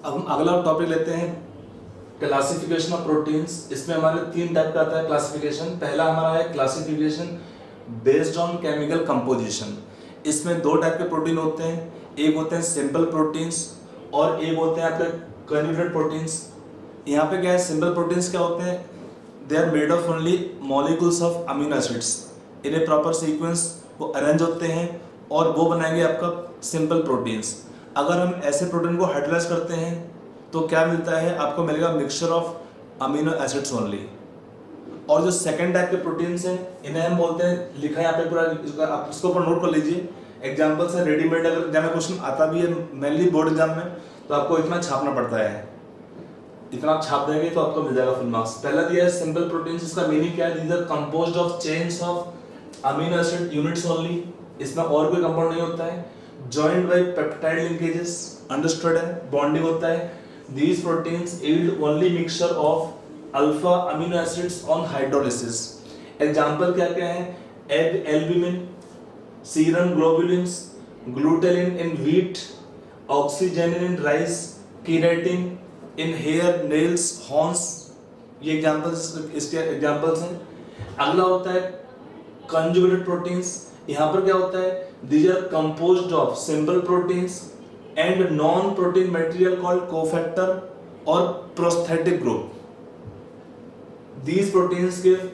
अब हम अगला टॉपिक लेते हैं क्लासिफिकेशन ऑफ प्रोटीन्स। इसमें हमारे 3 टाइप का आता है क्लासिफिकेशन। पहला हमारा है classification based on chemical composition. इसमें 2 टाइप के प्रोटीन होते हैं, एक होते हैं सिंपल प्रोटीन्स और एक होते हैं आपके कन्जुगेटेड प्रोटीन्स। यहाँ पे क्या है, सिंपल प्रोटीन्स क्या होते हैं, they are made of only molecules of amino acids in a proper sequence, वो अरेंज होते हैं और वो बनाएंगे आपका सिंपल प्रोटीन्स। अगर हम ऐसे प्रोटीन को हाइड्रोलाइज करते हैं तो क्या मिलता है, आपको मिलेगा mixture of amino acids only. और जो सेकंड टाइप के प्रोटीन्स हैं इन्हें हम बोलते हैं, लिखा है यहाँ पे पूरा, आप इसको ऊपर नोट कर लीजिए। एग्जाम्पल्स है रेडीमेड, अगर एग्जाम में क्वेश्चन आता भी है मेनली बोर्ड एग्जाम में, तो आपको इतना छापना पड़ता है, इतना आप छाप देंगे तो आपको मिल जाएगा फुल मार्क्स। पहला दिया है सिंपल प्रोटीन्स, इसका मीनिंग क्या है, these are composed of chains of amino acid units only, इसमें और कोई कंपाउंड नहीं होता है। Joined by peptide linkages, understood है, बॉन्डिंग होता है। These proteins yield only mixture of alpha amino acids on hydrolysis. Example क्या क्या है, egg albumin, serum globulins, glutenin in wheat, oxygenin in rice, keratin in hair, nails, horns। ये examples, इसके examples हैं। अगला होता है conjugated proteins। यहाँ पर क्या होता है, these are composed of simple proteins and non-protein material called cofactor or prosthetic group. These proteins give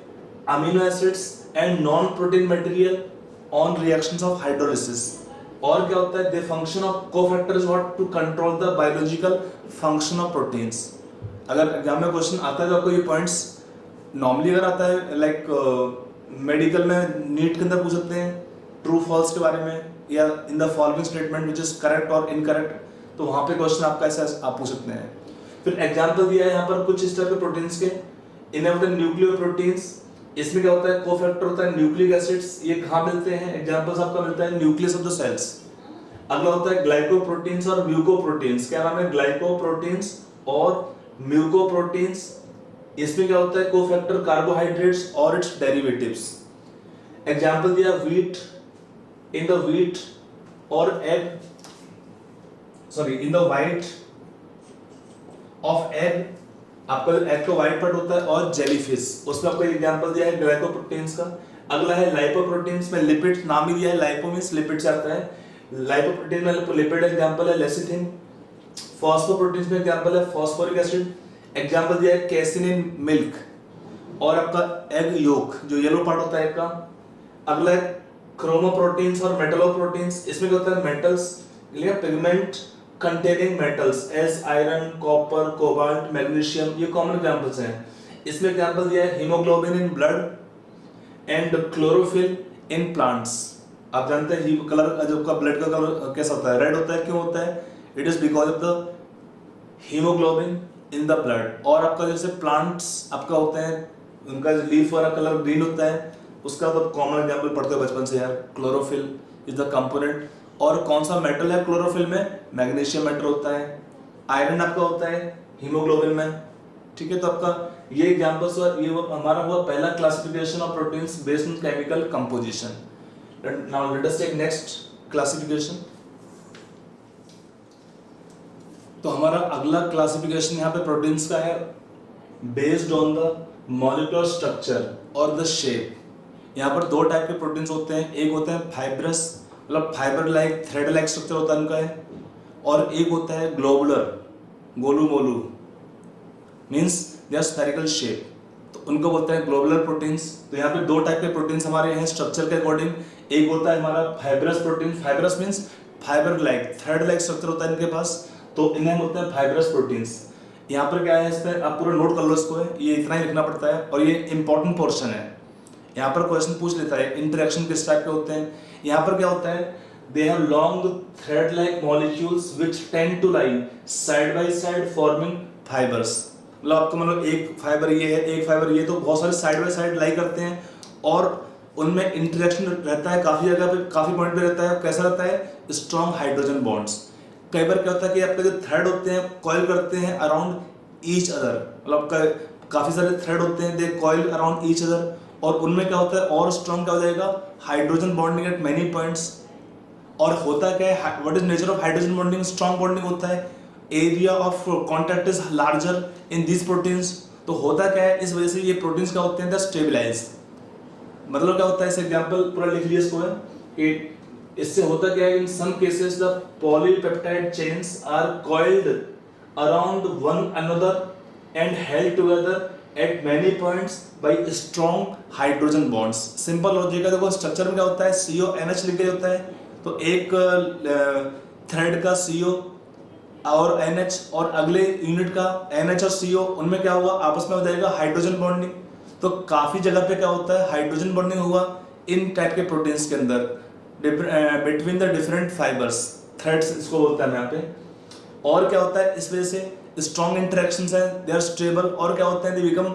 amino acids and non-protein material on reactions of hydrolysis. और क्या होता है, the function of cofactor is what, to control the biological function of proteins। अगर exam में question आता है तो आपको ये पॉइंट्स नॉर्मली अगर आता है लाइक मेडिकल में नीट के अंदर पूछ सकते हैं ट्रू फॉल्स के बारे में, या in the following statement which is correct और इनकरेक्ट, तो वहां पे क्वेश्चन आपका ऐसा आप पूछ सकते हैं। फिर एग्जांपल दिया है यहाँ पर कुछ इस तरह के प्रोटीन्स के। इन्हें होते हैं न्यूक्लियोप्रोटीन्स, इसमें क्या होता है, कोफैक्टर होता है, न्यूक्लिक एसिड्स, ये कहाँ मिलते हैं, एग्जांपल्स आपका मिलता है न्यूक्लियस ऑफ द सेल्स। अगला होता है ग्लाइकोप्रोटीन्स और म्यूकोप्रोटीन्स। क्या नाम है, ग्लाइकोप्रोटीन्स और म्यूकोप्रोटीन्स। इसमें क्या होता है, कोफैक्टर कार्बोहाइड्रेट्स और इट्स डेरिवेटिव्स। एग्जांपल दिया wheat, in the wheat or egg, sorry, in the white of egg, आपका एग का व्हाइट पार्ट होता है, और जेलीफिश, उसमें आपको एग्जांपल दिया है ग्लाइकोप्रोटीन्स का। अगला है लाइपोप्रोटीन्स में लिपिड, नाम ही दिया है, लाइपो मींस लिपिड से आता है, लाइपोप्रोटीन में लिपिड एग्जांपल है लेसिथिन। फॉस्फोप्रोटीन्स में एग्जांपल है फॉस्फोरिक एसिड। एग्जांपल दिया है कैसिन इन मिल्क, और आपका एग योक जो येलो पार्ट होता है एग का। अगला है क्रोमोप्रोटीन्स और मेटलोप्रोटीन्स, इसमें क्या होता है, metals, pigment containing metals as iron, copper, cobalt, magnesium, ये कॉमन एग्जांपल्स हैं। इसमें एग्जांपल दिया है haemoglobin in blood and chlorophyll in plants. आप जानते हैं कलर जो का ब्लड का कलर कैसा होता है, रेड होता है, क्यों होता है, it is because of the haemoglobin in the blood. और आपका जैसे प्लांट्स आपका होते हैं, उनका लीफ वाला कलर ग्रीन होता है, उसका तो कॉमन एग्जांपल पढ़ते हो बचपन से यार, क्लोरोफिल इज द कंपोनेंट। और कौन सा मेटल है क्लोरोफिल में, मैग्नीशियम मेटल होता है। आयरन आपका होता है हीमोग्लोबिन में, ठीक है। तो आपका ये एग्जांपल्स हुआ, ये हमारा हुआ पहला classification of proteins based on chemical composition. Now let us take next classification. तो हमारा अगला क्लासिफिकेशन यहाँ पे प्रोटीन्स का है based on the molecular structure और द शेप। यहाँ पर 2 टाइप के प्रोटीन्स होते हैं, एक होते हैं फाइब्रस, मतलब fibre like thread like structure होता है उनका है, और एक होता है ग्लोबुलर, गोलू मोलू, means they are spherical shape, तो उनको बोलते हैं ग्लोबुलर प्रोटीन्स। तो यहाँ पे 2 टाइप के प्रोटीन्स हमारे हैं स्ट्रक्चर के अकॉर्डिंग। एक होता है हमारा fibrous protein, fibrous means fibre like thread like structure होता है इनके पास, तो इन्हें बोलते हैं फाइब्रस प्रोटीन्स। यहाँ पर क्या है, इस पर आप पूरा नोट कर लो इसको, है ये इतना ही लिखना पड़ता है और ये इंपॉर्टेंट पोर्शन है। यहाँ पर क्वेश्चन पूछ लेता है इंटरेक्शन किस टाइप के होते हैं। यहाँ पर क्या होता है, they have long thread like molecules which tend to lie side by side forming fibres. मतलब आपको मतलब एक फाइबर ये है, एक फाइबर ये, तो बहुत सारे साइड बाय साइड लाई करते हैं और उनमें इंटरेक्शन रहता है, काफी जगह पे काफी पॉइंट पे रहता है। कैसा रहता है, स्ट्रॉन्ग हाइड्रोजन बॉन्ड्स। कई बार क्या होता है कि आपके जो थ्रेड होते हैं कॉइल करते हैं अराउंड ईच अदर, मतलब काफी सारे थ्रेड होते हैं, दे कॉइल अराउंड ईच अदर, और उनमें क्या होता है और स्ट्रॉन्ग क्या हो जाएगा, hydrogen bonding eight many points. और होता क्या है, what is nature of hydrogen bonding, strong bonding होता है, area of contact is larger in this proteins. तो होता क्या है, इस वजह से ये प्रोटीन्स क्या होते हैं, द स्टेबलाइज। मतलब क्या होता है, इस एग्जांपल पूरा लिख लिया इसको है कि इससे होता क्या है, in some cases the polypeptide chains are coiled around one another and held together at many points by strong hydrogen bonds. Simple logic है, देखो स्ट्रक्चर में क्या होता है, CONH लिख के होता है, तो एक थ्रेड का CO और NH और अगले यूनिट का NH और CO, उनमें क्या हुआ, आपस में हो जाएगा हाइड्रोजन बॉन्डिंग। तो काफी जगह पे क्या होता है, हाइड्रोजन बॉन्डिंग हुआ इन टाइप के प्रोटीन्स के अंदर between the different fibres, threads इसको बोलता है यहाँ पे। और क्या होता है, इस वजह से स्ट्रॉन्ग इंटरेक्शंस है, दे आर स्टेबल। और क्या होता है, दे बिकम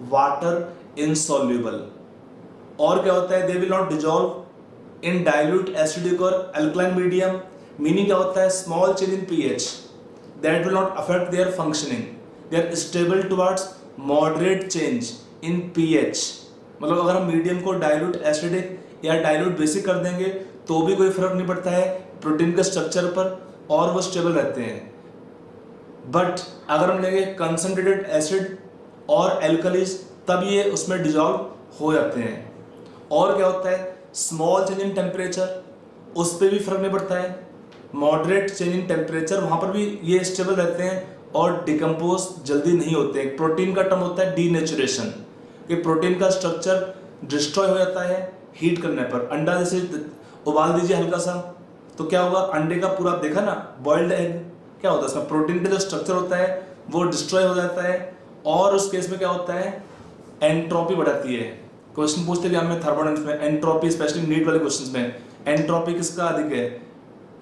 वाटर इनसॉल्युबल। और क्या होता है, they will not dissolve in dilute acidic और अल्कलाइन मीडियम। मीनिंग क्या होता है, small change in pH that will not affect their functioning, they are stable towards moderate change in pH। मतलब अगर हम मीडियम को डाइल्यूट एसिडिक या dilute basic कर देंगे तो भी कोई फर्क नहीं पड़ता है प्रोटीन के स्ट्रक्चर पर, और वो स्टेबल रहते हैं। बट अगर हम लेंगे कंसंट्रेटेड एसिड और एल्कलीज, तब ये उसमें डिजॉल्व हो जाते हैं। और क्या होता है, स्मॉल चेंज इन टेम्परेचर, उस पर भी फर्क नहीं पड़ता है। मॉडरेट चेंज इन टेम्परेचर, वहां पर भी ये स्टेबल रहते हैं और डिकम्पोज जल्दी नहीं होते। प्रोटीन का टर्म होता है डीनेचुरेशन, कि प्रोटीन का स्ट्रक्चर डिस्ट्रॉय हो जाता है हीट करने पर। अंडा जैसे उबाल दीजिए हल्का सा, तो क्या होगा, अंडे का पूरा देखा ना, बॉइल्ड एग, क्या होता है इसमें प्रोटीन का जो स्ट्रक्चर होता है वो डिस्ट्रॉय हो जाता है। और उस केस में क्या होता है, एंट्रोपी बढ़ाती है। क्वेश्चन पूछते हैं हमें थर्मोडायनामिक्स में, एंट्रोपी स्पेशली नीट वाले क्वेश्चंस में, एंट्रोपी किसका अधिक है,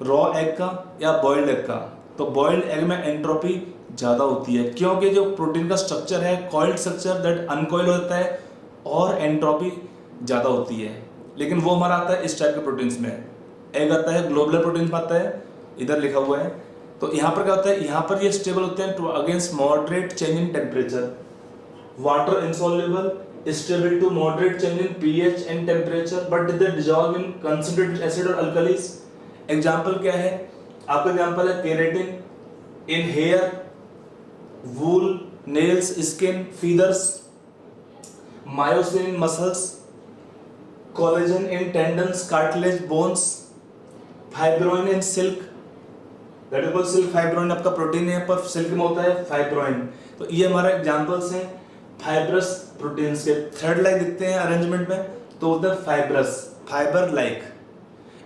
रॉ एग का या बॉइल्ड एग का। तो बॉइल्ड एग में एंट्रोपी ज्यादा होती है, क्योंकि जो प्रोटीन का स्ट्रक्चर है कॉइल्ड स्ट्रक्चर, दैट अनकॉइल होता है और एंट्रोपी ज्यादा होती है। लेकिन वो हमारा आता है इस टाइप के प्रोटीन्स में। एग आता है ग्लोबुलर प्रोटीन्स में आता है, इधर लिखा हुआ है। तो यहाँ पर क्या होता है, यहाँ पर ये स्टेबल होते हैं to against moderate change in temperature, water insoluble, stable to moderate change in pH and temperature, but they dissolve in concentrated acid और अल्कलीज। एग्जाम्पल क्या है, आपका एग्जाम्पल है keratin in hair, wool, nails, skin, feathers, myosin in muscles, collagen in tendons, cartilage, bones, fibroin in silk, that is called silk fibroin. आपका protein है पर silk में होता है फाइब्रोइन। तो ये हमारा एग्जांपल्स हैं फाइब्रस प्रोटीन्स के। थ्रेड लाइक दिखते हैं अरेंजमेंट में, तो होता है फाइब्रस, फाइबर लाइक।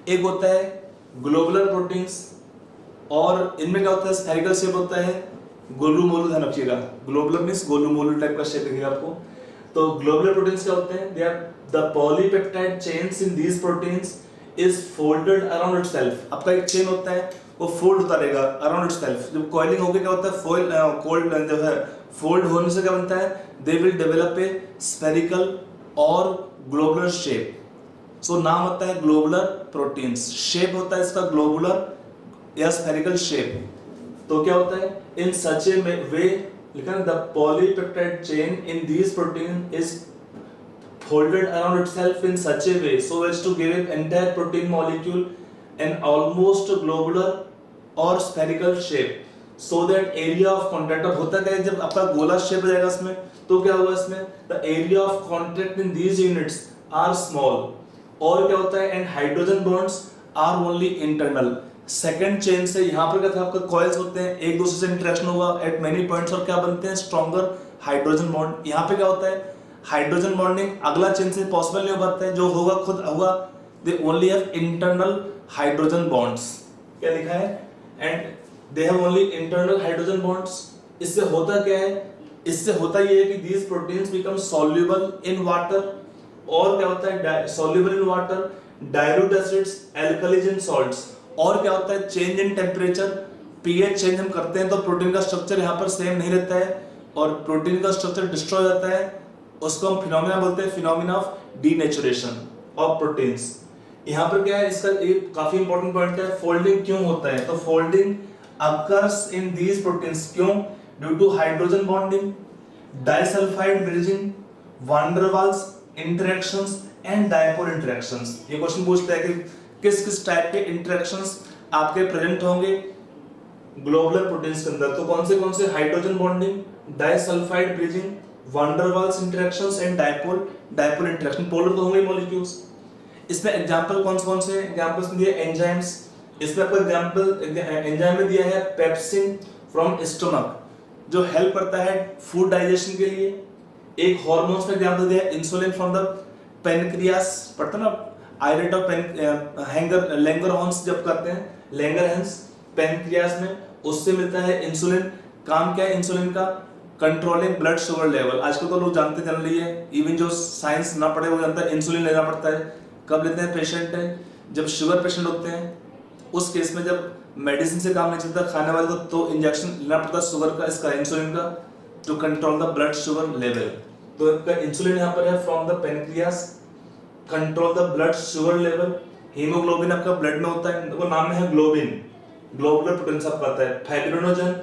एक होता है ग्लोबुलर प्रोटीन्स, और इनमें क्या होता है, स्फेरिकल शेप होता है, गोलू मोलू, ध्यान रखिएगा, ग्लोबुलर मींस गोलू मोलू टाइप का शेप दिखेगा आपको। तो ग्लोबुलर प्रोटीन्स क्या होते हैं, they are the polypeptide chains in these proteins is folded around itself. आपका एक चेन होता है वो फोल्ड होता रहेगा अराउंड इटसेल्फ। जब कॉइलिंग होके क्या होता है, फोल्ड जो है फोल्ड होने से क्या बनता है, they will develop a spherical और ग्लोबुलर शेप। सो नाम होता है ग्लोबुलर प्रोटीन्स, शेप होता है इसका ग्लोबुलर या स्फेरिकल शेप। तो क्या होता है, इन सच ए वे, लिखा है the polypeptide chain in these protein is folded around itself in such a way so as to give an entire protein molecule an almost globular or spherical shape so that area of contact। अब होता क्या है, जब आपका गोला shape रहेगा इसमें, तो क्या होगा इसमें, the area of contact in these units are small। और क्या होता है, and hydrogen bonds are only internal। Second chain से यहाँ पर क्या था, आपका कॉइल्स होते हैं, एक दूसरे से इंटरेक्शन हुआ एट मेनी पॉइंट्स और क्या बनते हैं, स्ट्रॉन्गर हाइड्रोजन बॉन्ड। यहाँ पे क्या होता है, हाइड्रोजन बॉन्डिंग अगला चेन से पॉसिबल नहीं हो पाता है, जो होगा खुद होगा, they only have internal hydrogen bonds. क्या लिखा है, and they have only internal hydrogen bonds. इससे होता क्या है, इससे होता ये है कि these proteins become soluble in water. और क्या होता है, soluble in water, dilute acids, alkalis in salts. और क्या होता है, change in temperature, pH change हम करते हैं तो प्रोटीन का स्ट्रक्चर यहाँ पर सेम नहीं रहता है और प्रोटीन का स्ट्रक्चर डिस्ट्रॉय हो जाता है। उसको हम फिनोमिना बोलते हैं, phenomena of denaturation of proteins. यहाँ पर क्या है, इसका एक काफी इंपॉर्टेंट पॉइंट है, फोल्डिंग क्यों होता है। तो folding occurs in these proteins, क्यों, due to hydrogen bonding, disulphide bridging, van der Waals interactions and dipole interactions. ये क्वेश्चन पूछता है कि किस किस टाइप के इंटरेक्शंस आपके प्रेजेंट होंगे ग्लोबुलर प्रोटीन्स के अंदर तो कौन से hydrogen bonding, disulphide bridging, van der Waals interactions and dipole interaction, polar तो होंगे मॉलिक्यूल्स। इसमें एग्जांपल कौन से एग्जांपल्स दिए, एंजाइम्स। इसमें आपको एग्जांपल एंजाइम में दिया है पेप्सिन फ्रॉम स्टमक जो हेल्प करता है फूड डाइजेशन के लिए। एक हार्मोन्स में एग्जांपल दिया है इंसुलिन फ्रॉम द पेनक्रियास, पढ़ते ना आयरेट ऑफ हैंगर लैंगरहॉन्स जब करते हैं, लैंगरहॉन्स पेनक्रियास में, उससे मिलता है इंसुलिन। काम क्या है इंसुलिन का, कंट्रोलिंग ब्लड शुगर लेवल। आजकल तो लोग जानते चल रही है, इवन जो साइंस ना पढ़े वो जानता है इंसुलिन लेना पड़ता है। कब लेते हैं पेशेंट है जब शुगर पेशेंट होते हैं, उस केस में जब मेडिसिन से काम नहीं चलता खाने वाले को तो इंजेक्शन लेना पड़ता है शुगर का, इसका इंसुलिन का, to control the blood sugar level. तो इसका इंसुलिन यहाँ पर है from the pancreas, control the blood sugar level. Haemoglobin आपका ब्लड में होता है, वो नाम है ग्लोबिन, ग्लोबुलर प्रोटीन आपका आता है। फाइब्रिनोजन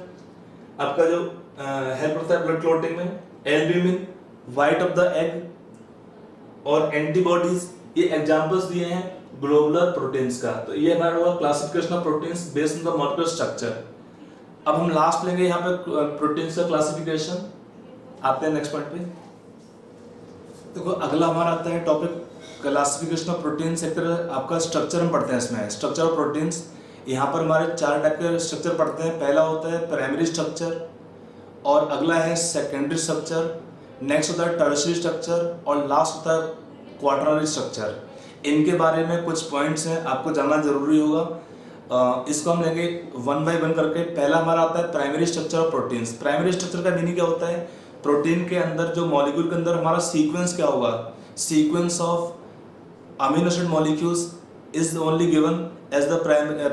आपका जो हेल्प करता है ब्लड क्लॉटिंग में, albumin, white of the egg और एंटीबॉडीज, ये एग्जांपल्स दिए हैं ग्लोबुलर प्रोटीन्स का। तो ये हमारा हुआ classification of proteins based on the molecular structure. अब हम लास्ट लेंगे यहाँ पे प्रोटीन्स का क्लासिफिकेशन। आते हैं नेक्स्ट पॉइंट पे। देखो अगला हमारा आता है टॉपिक क्लासिफिकेशन ऑफ प्रोटीन्स। एक तरह आपका स्ट्रक्चर हम पढ़ते हैं इसमें, स्ट्रक्चर ऑफ प्रोटीन्स। यहाँ पर हमारे 4 टाइप के स्ट्रक्चर पढ़ते हैं। पहला होता है प्राइमरी स्ट्रक्चर, और अगला है सेकेंडरी स्ट्रक्चर, नेक्स्ट होता है टर्शियरी स्ट्रक्चर, और लास्ट होता है क्वाटरनरी स्ट्रक्चर। इनके बारे में कुछ पॉइंट्स हैं आपको जानना जरूरी होगा। इसको हम लेंगे 1 बाय 1 करके। पहला हमारा आता है primary structure of proteins. Primary structure का मीनिंग क्या होता है, प्रोटीन के अंदर जो मॉलिक्यूल के अंदर हमारा सीक्वेंस क्या होगा, sequence of amino acid molecules is only given as the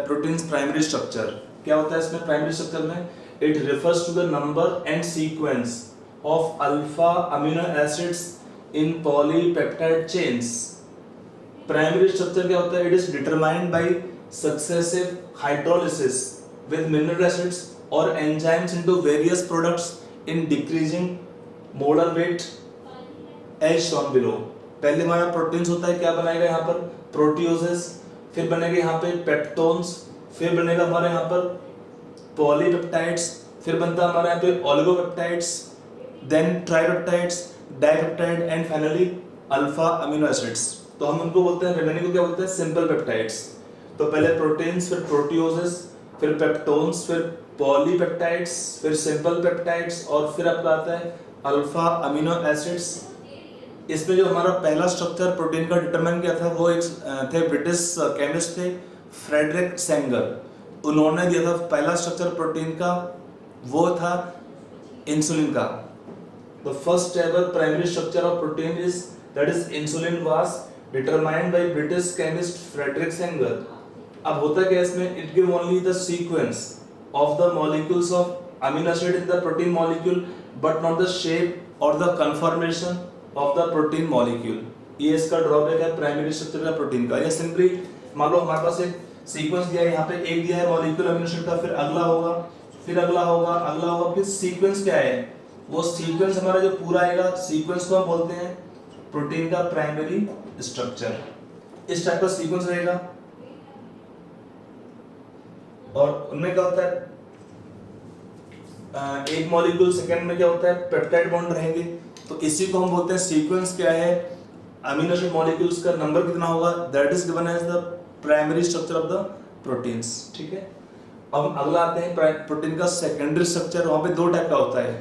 proteins primary structure. क्या होता है इसमें प्राइमरी स्ट्रक्चर में, it refers to the number and sequence of alpha amino acids in polypeptide chains. Primary structure क्या होता है, it is determined by successive hydrolysis with mineral acids और enzymes into various products in decreasing molar weight as shown below. पहले हमारा proteins होता है, क्या बनाएगा यहाँ पर प्रोटियोजेस, फिर बनेगा यहाँ पे पेप्टोन्स, फिर बनेगा हमारे यहाँ पर पॉलीपेप्टाइड्स, फिर बनता है हमारे यहाँ पे oligopeptides, then tripeptides, dipeptide and finally alpha amino acids. तो हम उनको बोलते हैं, रिमेनिंग को क्या बोलते हैं, सिंपल पेप्टाइड्स। तो पहले प्रोटीन्स, फिर प्रोटियोजेस, फिर पेप्टोन्स, फिर पॉलीपेप्टाइड्स, फिर सिंपल पेप्टाइड्स, और फिर आपका आता है अल्फा अमीनो एसिड्स। इसमें जो हमारा पहला स्ट्रक्चर प्रोटीन का डिटरमाइन किया था वो एक थे ब्रिटिश केमिस्ट थे फ्रेडरिक सेंगर। उन्होंने दिया था पहला स्ट्रक्चर प्रोटीन का, वो था इंसुलिन का। The first ever primary structure of protein is that is insulin was determined by British chemist Frederick Sanger. अब होता क्या इसमें, it give only the sequence of the molecules of amino acid in the protein molecule but not the shape और the conformation of the protein molecule. ये इसका drawback है primary structure का protein का। ये सिंपली मान लो हमारे पास एक सीक्वेंस दिया है, यहाँ पे एक दिया है मॉलिक्यूल अमीनो एसिड का, फिर अगला होगा, फिर अगला होगा, अगला होगा, फिर सीक्वेंस क्या है, वो सीक्वेंस हमारा जो पूरा आएगा सीक्वेंस को हम बोलते हैं प्रोटीन का प्राइमरी स्ट्रक्चर। इस टाइप का सीक्वेंस रहेगा और उनमें क्या होता है, एक मॉलिक्यूल सेकंड में क्या होता है, पेप्टाइड बॉन्ड रहेंगे। तो इसी को हम बोलते हैं सीक्वेंस क्या है, अमीनो एसिड मॉलिक्यूल्स का नंबर कितना होगा, that is given as the primary structure of the proteins. ठीक है, अब हम अगला आते हैं प्रोटीन का सेकेंडरी स्ट्रक्चर। वहां पे 2 टाइप का होता है,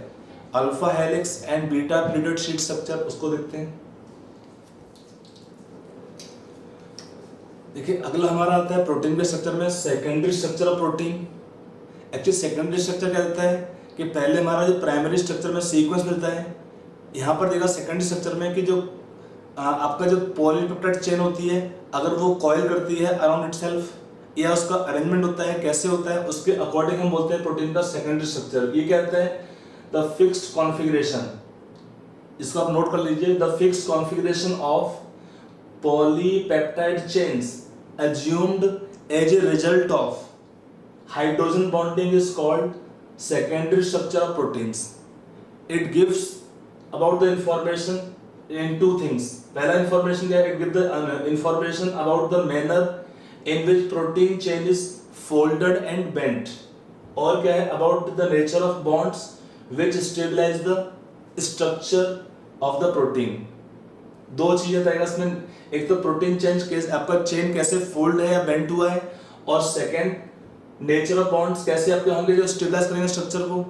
alpha helix and beta pleated sheet structure. उसको देखते हैं। देखिए अगला हमारा आता है प्रोटीन के स्ट्रक्चर में secondary structure of protein. Actually secondary structure क्या देता है कि पहले हमारा जो प्राइमरी स्ट्रक्चर में सीक्वेंस मिलता है, यहाँ पर देखा सेकेंडरी स्ट्रक्चर में कि जो आपका जो पॉलीपेप्टाइड चेन होती है अगर वो कॉइल करती है अराउंड इटसेल्फ, या उसका अरेंजमेंट होता है कैसे होता है उसके अकॉर्डिंग हम बोलते हैं प्रोटीन का सेकेंडरी स्ट्रक्चर। ये क्या होता है, द फिक्स्ड कॉन्फ़िगरेशन। इसको आप नोट कर लीजिए, the fixed configuration of polypeptide chains assumed as a result of hydrogen bonding is called secondary structure of proteins. It gives about the information in 2 things. पहला information क्या है, it gives the information about the manner in which protein chain is folded and bent. और क्या है about the nature of bonds which stabilise the structure of the protein. दो चीजें बताएगा इसमें, एक तो प्रोटीन चेंज आपका चेन कैसे फोल्ड है या बेंट हुआ है, और सेकंड नेचर ऑफ बॉन्ड्स कैसे आपके होंगे जो स्टेबलाइज करेंगे स्ट्रक्चर को।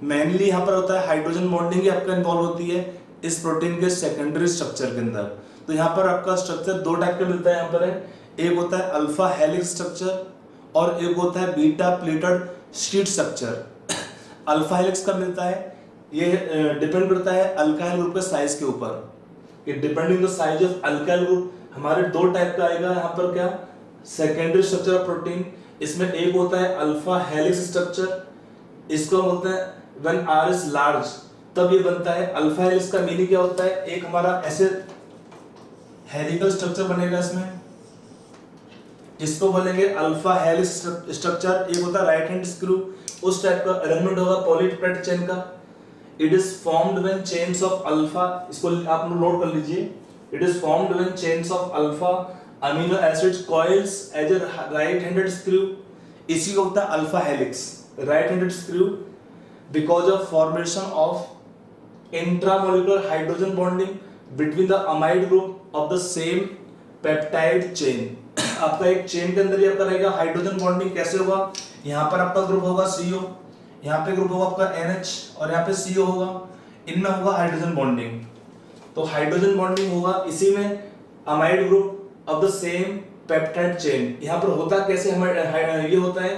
मेनली यहाँ पर होता है हाइड्रोजन बॉन्डिंग ही आपका इन्वॉल्व होती है इस प्रोटीन के सेकेंडरी स्ट्रक्चर के अंदर। तो यहाँ पर आपका स्ट्रक्चर दो टाइप का मिलता है यहाँ पर है, एक होता है अल्फा हेलिक्स स्ट्रक्चर और एक होता है beta pleated sheet structure. Alpha helix का मिलता है, ये डिपेंड करता है अल्काइल ग्रुप के साइज के ऊपर, कि depending the size of alkyl group हमारे दो टाइप का आएगा यहाँ पर क्या सेकेंडरी स्ट्रक्चर ऑफ प्रोटीन। इसमें एक होता है अल्फा हेलिक्स स्ट्रक्चर, इसको बोलते हैं व्हेन आर इज लार्ज तब ये बनता है। अल्फा हेलिक्स का मीनिंग क्या होता है, एक हमारा ऐसे हेलिकल स्ट्रक्चर बनेगा इसमें, इसको बोलेंगे अल्फा हेलिक्स स्ट्रक्चर। एक होता है राइट हैंड स्क्रू, उस टाइप का अरेंजमेंट होगा पॉलीपेप्टाइड चेन का। It is formed when chains of alpha, इसको आप नोट कर लीजिए, it is formed when chains of alpha amino acids coils as a right handed screw. इसी को होता है alpha helix, right handed screw, because of formation of intramolecular hydrogen bonding between the amide group of the same peptide chain. आपका एक chain के अंदर ही आपका रहेगा हाइड्रोजन बॉन्डिंग, कैसे होगा, यहाँ पर आपका ग्रुप होगा CO, यहाँ पे ग्रुप होगा आपका NH और यहाँ पे CO होगा, इनमें होगा हाइड्रोजन बॉन्डिंग। तो हाइड्रोजन बॉन्डिंग होगा इसी में amide group of the same peptide chain. यहाँ पर होता कैसे हमारे ये होता है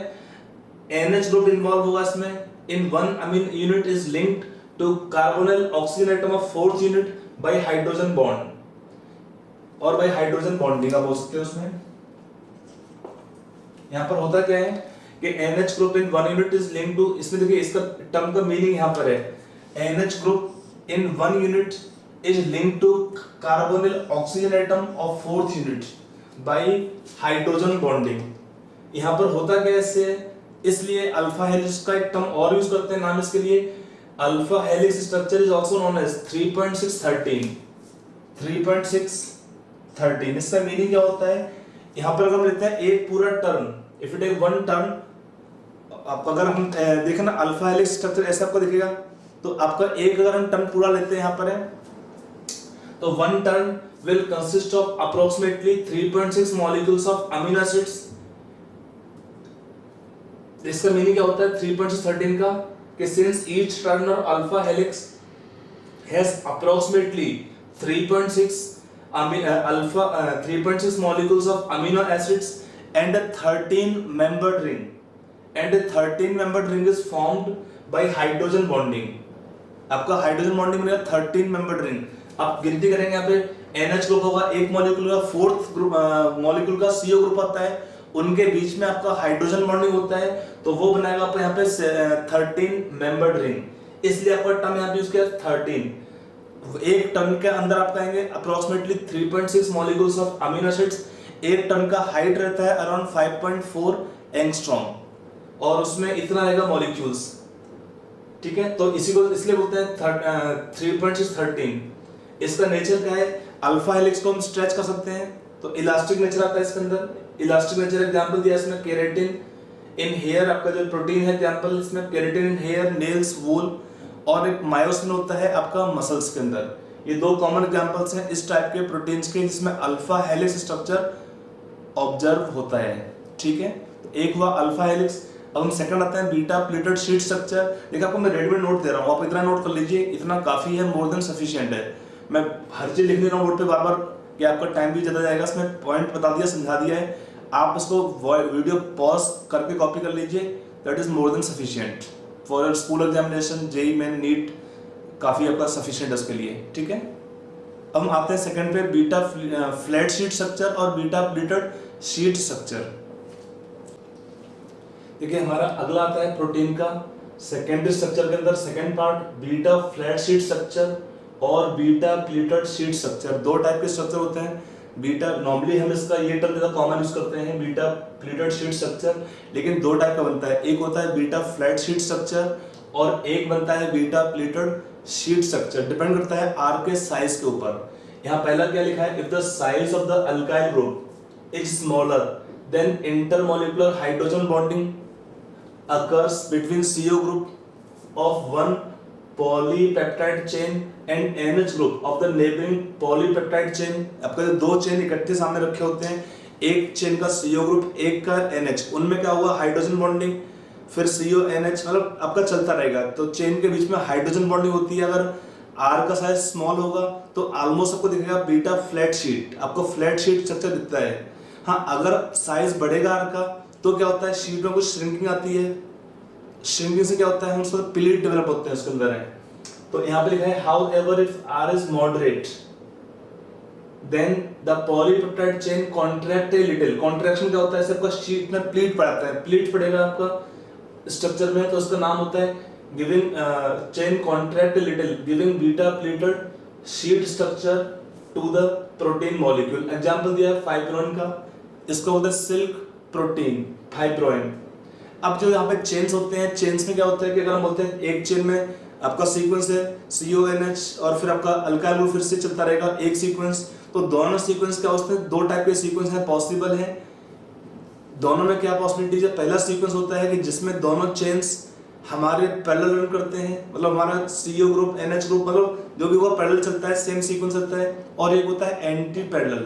NH ग्रुप इन्वॉल्व होगा इसमें, in one amine unit is linked to carbonyl oxygen atom of fourth unit by hydrogen bond और बाय हाइड्रोजन बॉन्डिंग आप बोल सकते हो उसमें। यहाँ पर होता क्या है कि NH group in one unit is linked to, इसमें देखिए इसका टर्म का मीनिंग यहाँ पर है NH group in one unit is linked to carbonyl oxygen atom of fourth unit by hydrogen bonding. यहाँ पर होता क्या है इससे, इसलिए अल्फा हेलिक्स का एक टर्म और यूज करते हैं नाम इसके लिए, alpha helix structure is also known as 3.613। 3.613 इसका मीनिंग क्या होता है, यहाँ पर अगर हम लेते हैं एक पूरा turn, if you take one turn, आप अगर हम देखें ना अल्फा हेलिक्स स्ट्रक्चर ऐसा आपको दिखेगा, तो आपका एक अगर हम टर्न पूरा लेते हैं यहाँ पर है, तो one turn will consist of approximately 3.6 molecules of amino acids. इसका मीनिंग क्या होता है 3.613 का, कि since each turn off alpha helix has approximately 3.6 3.6 molecules of amino acids and a 13-membered ring, and a 13-membered ring is formed by hydrogen bonding। आपका hydrogen bonding बनेगा 13-membered ring। आप गिनती करेंगे यहाँ पे NH ग्रुप होगा, एक molecule का फोर्थ ग्रुप मॉलिक्यूल का CO ग्रुप आता है, उनके बीच में आपका हाइड्रोजन बॉन्डिंग होता है, तो वो बनाएगा आपको यहाँ पे 13-membered ring। इसलिए आपका टर्म यहाँ पे यूज किया 13। एक टन के अंदर आप कहेंगे approximately 3.6 molecules of amino acids. एक टन का हाइट रहता है अराउंड 5.4 एंगस्ट्रॉम और उसमें इतना रहेगा मॉलिक्यूल्स, ठीक है। तो इसी को इसलिए बोलते हैं 3.613। इसका नेचर क्या है, अल्फा हेलिक्स को हम स्ट्रेच कर सकते हैं, तो इलास्टिक नेचर आता है इसके अंदर। इलास्टिक नेचर एग्जांपल दिया इसमें केराटिन इन हेयर, आपका जो प्रोटीन है एग्जांपल इसमें केराटिन इन हेयर, नेल्स, वूल, और एक मायोसिन होता है आपका मसल्स के अंदर। ये दो कॉमन एग्जांपल्स हैं इस टाइप के प्रोटीन्स के जिसमें अल्फा हेलिक्स स्ट्रक्चर ऑब्जर्व होता है, ठीक है। तो एक हुआ अल्फा हेलिक्स। अब हम सेकंड आते हैं बीटा प्लेटेड शीट स्ट्रक्चर। देखिए आपको मैं रेडीमेड नोट दे रहा हूँ, आप इतना नोट कर लीजिए, इतना काफी है, मोर देन सफिशिएंट है। मैं हर चीज लिख दे रहा हूँ बोर्ड पे बार बार कि आपका टाइम भी ज्यादा जाएगा। इसमें पॉइंट बता दिया, समझा दिया है, आप इसको वीडियो पॉज करके कॉपी कर लीजिए, that is more than sufficient for school examination, JEE Main, NEET, काफी आपका सफिशिएंट है उसके लिए, ठीक है। अब हम आते हैं सेकंड पे बीटा फ्लैट शीट स्ट्रक्चर और बीटा प्लेटेड शीट स्ट्रक्चर। देखिए हमारा अगला आता है प्रोटीन का सेकेंडरी स्ट्रक्चर के अंदर second part, beta flat sheet structure और बीटा प्लेटेड शीट स्ट्रक्चर। दो टाइप के स्ट्रक्चर होते हैं। बीटा नॉर्मली हम इसका ये टर्म ज्यादा कॉमन यूज करते हैं बीटा प्लेटेड शीट स्ट्रक्चर, लेकिन दो टाइप का बनता है, एक होता है बीटा फ्लैट शीट स्ट्रक्चर और एक बनता है beta pleated sheet structure. Depend करता है आर के साइज के ऊपर। यहाँ पहला क्या लिखा है, if the size of the alkyl group is smaller than intermolecular hydrogen bonding occurs between CO group of one polypeptide chain and NH group of the neighboring polypeptide chain। आपका जो दो चेन इकट्ठे सामने रखे होते हैं, एक चेन का CO ग्रुप, एक का NH, उनमें क्या हुआ हाइड्रोजन बॉन्डिंग, फिर CO NH, मतलब आपका चलता रहेगा। तो चेन के बीच में हाइड्रोजन बॉन्डिंग होती है। अगर R का साइज स्मॉल होगा तो ऑलमोस्ट आपको दिखेगा बीटा फ्लैट शीट, आपको फ्लैट शीट स्ट्रक्चर दिखता है। हाँ, अगर साइज बढ़ेगा R का तो क्या होता है, शीट में कुछ श्रिंकिंग आती है। श्रिंकिंग से क्या होता है, हम उसको प्लीट डेवलप होते हैं उसके अंदर है। तो यहाँ पे लिखा है however if R is moderate then the polypeptide chain contract a little. Contraction क्या होता है, सबका शीट में प्लीट पड़ाता है, प्लीट पड़ेगा आपका स्ट्रक्चर में, तो उसका नाम होता है giving chain contract little giving beta pleated sheet structure to the protein molecule. Example दिया है फाइब्रोइन का, इसको बोलते हैं सिल्क प्रोटीन फाइब्रोइन। अब जो यहाँ पे चेन्स होते हैं, चेन्स में क्या होता है कि अगर हम बोलते हैं एक चेन में आपका सीक्वेंस है CONH और फिर आपका अल्काइल ग्रुप फिर से चलता रहेगा एक सीक्वेंस, तो दोनों सीक्वेंस क्या होते हैं, दो टाइप के सीक्वेंस है पॉसिबल है। दोनों में क्या पॉसिबिलिटीज है, पहला सीक्वेंस होता है कि जिसमें दोनों चेन्स हमारे पैरेलल रन करते हैं, मतलब हमारा CO ग्रुप NH ग्रुप मतलब जो भी वो पैरेलल चलता है, सेम सीक्वेंस चलता है, और एक होता है एंटी पैरेलल।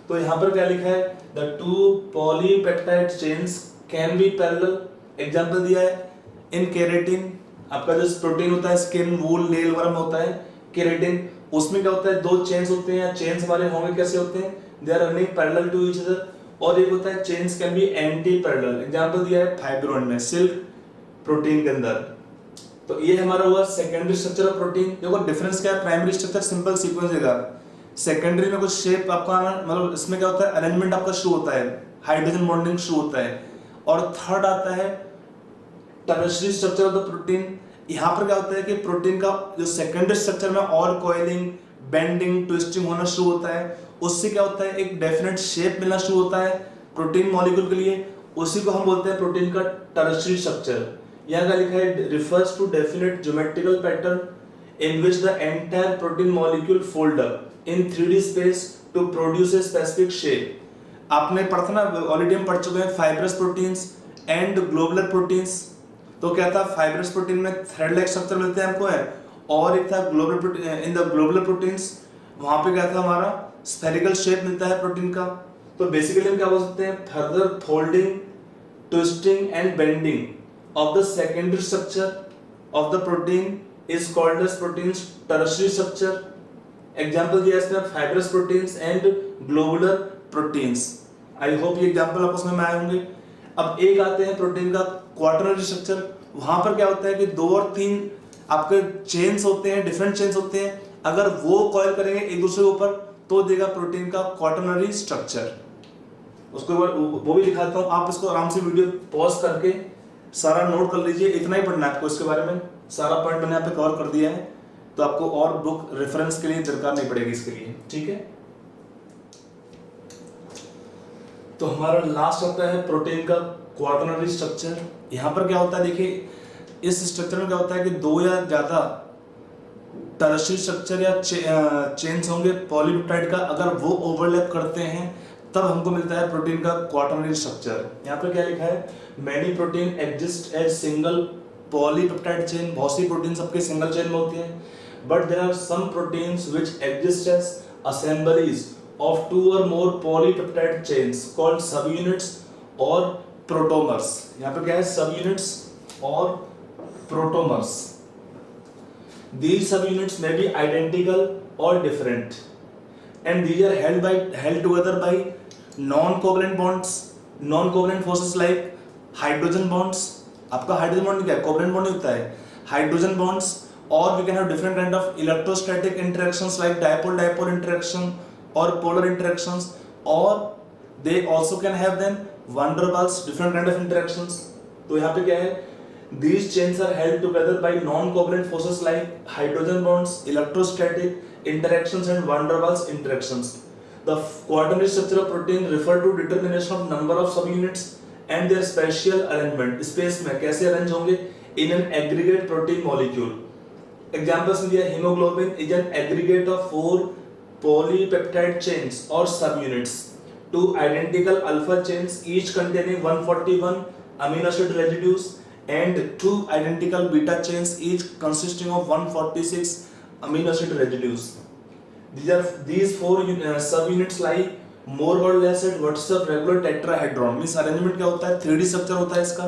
तो यहाँ पर क्या लिखा है, the two polypeptide chains can B parallel. Example दिया है इन केराटिन, आपका जो प्रोटीन होता है स्किन वूल नेल वर्म होता है केराटिन, उसमें क्या होता है दो चेन्स होते हैं, चेन्स हमारे होंगे कैसे होते हैं, they are running parallel to each other. और एक होता है chains can be antiparallel. Example दिया है फाइब्रोइन में सिल्क प्रोटीन के अंदर। तो ये हमारा हुआ सेकेंडरी स्ट्रक्चर ऑफ प्रोटीन। देखो डिफरेंस क्या है, प्राइमरी स्ट्रक्चर सिंपल सीक्वेंस देगा, सेकेंडरी में कुछ शेप आपका मतलब इसमें क्या होता है अरेंजमेंट आपका शुरू होता है, हाइड्रोजन बॉन्डिंग शुरू होता है। और थर्ड आता है tertiary structure of the protein. यहाँ पर क्या होता है कि प्रोटीन का जो सेकेंडरी स्ट्रक्चर में और कॉइलिंग बेंडिंग ट्विस्टिंग होना शुरू होता है, उससे क्या होता है एक डेफिनेट शेप मिलना शुरू होता है प्रोटीन मॉलिक्यूल के लिए, उसी को हम बोलते हैं प्रोटीन का टर्शियरी स्ट्रक्चर। यहाँ का लिखा है refers to definite geometrical pattern in which the entire protein molecule fold up in 3D space to produce a specific shape. आपने पढ़ा था ना, ऑलरेडी हम पढ़ चुके हैं fibrous proteins and globular proteins. तो क्या था, फाइब्रस प्रोटीन में थ्रेड लाइक स्ट्रक्चर मिलते हैं हमको है, और एक था globular protein, in the globular proteins वहां पे क्या था हमारा स्फेरिकल शेप मिलता है प्रोटीन का। तो बेसिकली हम क्या बोल सकते हैं, further folding twisting and bending of the secondary structure of the protein is called as protein's tertiary structure। example दिया है इसमें fibrous proteins and globular proteins। I hope ये example आपको समझ में आए होंगे। अब एक आते हैं प्रोटीन का क्वाटरनरी स्ट्रक्चर। वहां पर क्या होता है कि दो और तीन आपके चेन्स होते हैं, डिफरेंट चेन्स होते हैं, अगर वो कॉइल करेंगे एक दूसरे के ऊपर तो देगा प्रोटीन का क्वाटरनरी स्ट्रक्चर। उसको वो भी दिखाता हूँ, आप इसको आराम से वीडियो पॉज करके सारा नोट कर लीजिए। इतना ही पढ़ना है आपको इसके बारे में, सारा पॉइंट मैंने यहाँ पे कवर कर दिया है, तो आपको और बुक रेफरेंस के लिए दरकार नहीं पड़ेगी इसके लिए, ठीक है। तो हमारा लास्ट होता है प्रोटीन का क्वाटरनरी स्ट्रक्चर। यहाँ पर क्या होता है, देखिए इस स्ट्रक्चर में क्या होता है कि दो या ज्यादा टर्शियरी स्ट्रक्चर या चेन्स होंगे पॉलीपेप्टाइड का, अगर वो ओवरलैप करते हैं तब हमको मिलता है प्रोटीन का क्वाटरनरी स्ट्रक्चर। यहाँ पर क्या लिखा है, many protein exist as single polypeptide chain. बहुत सी प्रोटीन सबके सिंगल चेन में होती हैं, but there are some proteins which exist as assemblies of two or more polypeptide chains called subunits और प्रोटोमर्स। यहाँ पे क्या है, सब यूनिट्स और protomers. These subunits may be identical or different, and these are held together by non-covalent bonds, non-covalent forces like hydrogen bonds। आपका hydrogen bond क्या है, covalent bond होता है, hydrogen bonds, or we can have different kind of electrostatic interactions like dipole-dipole interaction or polar interactions, or they also can have then van der Waals, different kind of interactions। तो यहाँ पे क्या है, these chains are held together by non-covalent forces like hydrogen bonds, electrostatic interactions and van der Waals interactions। The quaternary structure of protein refer to determination of number of subunits and their spatial arrangement। space में कैसे arrange होंगे in an aggregate protein molecule। examples में दिया, hemoglobin is an aggregate of 4 polypeptide chains or subunits, two identical alpha chains each containing 141 amino acid residues and 2 identical beta chains each consisting of 146 amino acid residues. These 4 subunits lie more or less at what's of regular tetrahedron. Means arrangement क्या होता है, 3D structure होता है इसका,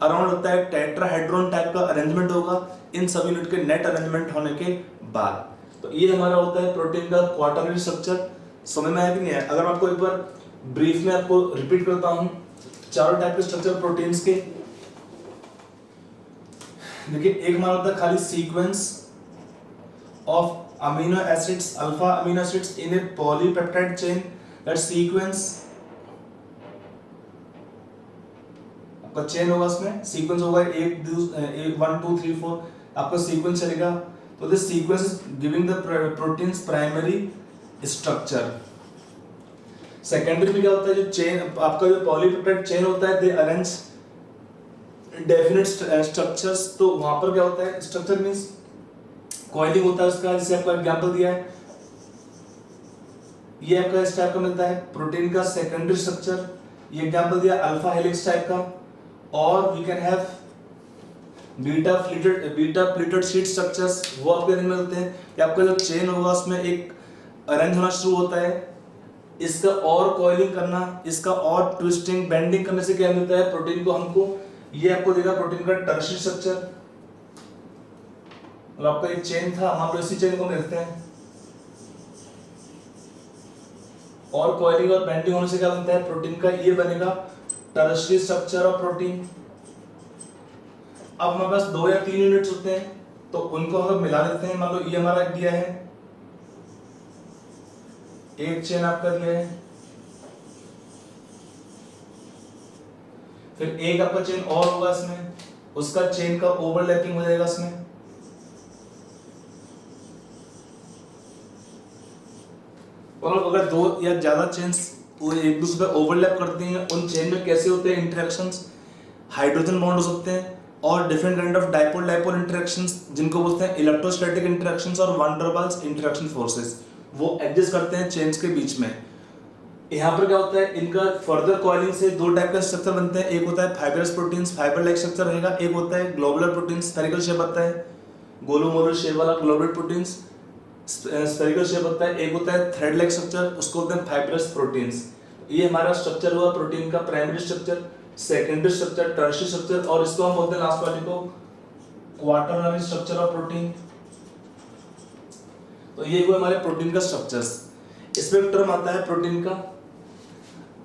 around होता है tetrahedron type का arrangement होगा इन सब यूनिट के नेट अरेंजमेंट होने के बाद। तो ये हमारा होता है प्रोटीन का क्वार्टरनरी स्ट्रक्चर। समझ में आया कि नहीं है? अगर मैं आपको एक बार ब्रीफ में आपको रिपीट करता हूं, चारों टाइप के स्ट्रक्चर प्रोटीन्स के। देखिए, एक हमारा होता है खाली sequence of amino acids, alpha amino acids in A polypeptide chain. That sequence आपका चेन होगा, उसमें सीक्वेंस होगा 1 2 3 4 आपका सीक्वेंस चलेगा। तो this sequence is giving the proteins primary structure. Secondary में क्या होता है, जो चेन आपका जो पॉलीपेप्टाइड चेन होता है, दे अरेंज डेफिनेट स्ट्रक्चर्स। तो वहां पर क्या होता है, स्ट्रक्चर मींस कॉइलिंग होता है उसका, जैसे आपका एग्जांपल दिया है, ये आपका इस टाइप का मिलता है प्रोटीन का सेकेंडरी स्ट्रक्चर। ये एग्जांपल दिया अल्फा हेलिक्स टाइप का, और we can have beta pleated sheet structures. वो आपके में मिलते हैं कि आपका जो चेन होगा उसमें एक अरेंज होना शुरू होता है, इसका और कॉइलिंग करना, इसका और ट्विस्टिंग बेंडिंग करने से क्या मिलता है प्रोटीन को हमको, ये आपको देगा प्रोटीन का टर्शियरी स्ट्रक्चर। और आपका एक चेन था, हम इसी चेन को मिलते हैं, और कॉइलिंग और बेंडिंग होने से क्या बनता है प्रोटीन का, ये बनेगा टर्शियरी स्ट्रक्चर ऑफ प्रोटीन। अब हमारे पास 2 या 3 यूनिट्स होते हैं, तो उनको अगर मिला देते हैं, मान लो ये हमारा दिया है, एक चेन आपका दिया है, फिर एक आपका चेन और होगा इसमें, उसका चेन का ओवरलैपिंग हो जाएगा इसमें। और अगर 2 या ज्यादा चेन्स वो एक दूसरे पे ओवरलैप करते हैं, उन चेन में कैसे होते हैं इंटरेक्शंस, हाइड्रोजन बॉन्ड्स होते हैं, और different kind of dipole dipole interactions, जिनको बोलते हैं इलेक्ट्रोस्टैटिक इंटरेक्शंस और van der Waals interaction forces, वो एग्जिस्ट करते हैं चेन्स के बीच में। यहाँ पर क्या होता है, इनका फर्दर कॉइलिंग से 2 टाइप का स्ट्रक्चर बनते हैं। एक होता है fibrous proteins, fibre like structure रहेगा, एक होता है ग्लोबुलर प्रोटीन्स, स्फेरिकल शेप आता है, गोलोमोलर शेप वाला ग्लोबुलर प्रोटीन्स स्फेरिकल शेप होता है, एक होता है थ्रेड लाइक स्ट्रक्चर, उसको बोलते हैं फाइब्रस प्रोटीन्स। ये हमारा स्ट्रक्चर हुआ प्रोटीन का primary structure, secondary structure, tertiary structure, और इसको हम बोलते हैं लास्ट वाले को क्वार्टरनरी स्ट्रक्चर ऑफ प्रोटीन। तो ये हुए हमारे प्रोटीन का स्ट्रक्चर्स। इसमें एक टर्म आता है प्रोटीन का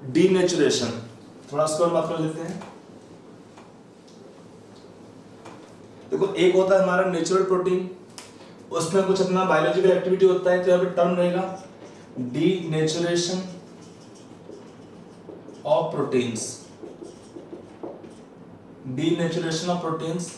डीनेचुरेशन, थोड़ा इसको बात कर लेते हैं। देखो, एक होता है हमारा नेचुरल प्रोटीन, उसमें कुछ अपना बायोलॉजिकल एक्टिविटी होता है, तो यहाँ पे टर्म रहेगा denaturation of proteins. Denaturation of proteins.